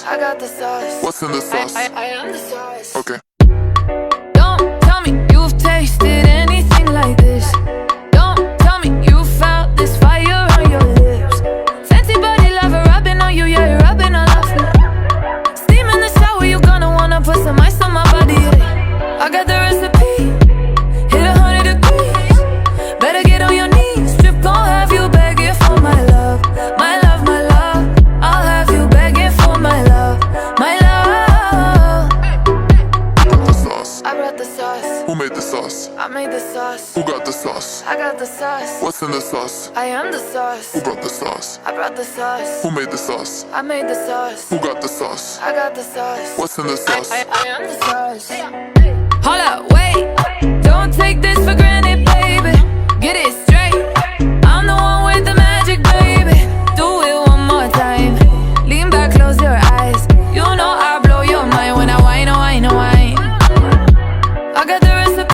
I got the sauce. What's in the sauce? I am the sauce. Okay. Don't tell me you've tasted anything like this. Don't tell me you felt this fire on your lips. Fancy body lover rubbing on you, yeah, you're rubbing all off me. Steam in the shower, you gonna wanna put some ice on my body, yeah. I got the recipe, hit 100 degrees. Better get on your knees, strip gon' have you begging for my love. My love, my love, I'll have you begging for my love. My love. The sauce. I brought the sauce. Who made the sauce? I made the sauce. Who got the sauce? I got the sauce. What's in the sauce? I am the sauce. Who brought the sauce? I brought the sauce. Who made the sauce? I made the sauce. Who got the sauce? I got the sauce. What's in the sauce? I am the sauce. Hold up, wait. Don't take this for granted, baby. Get it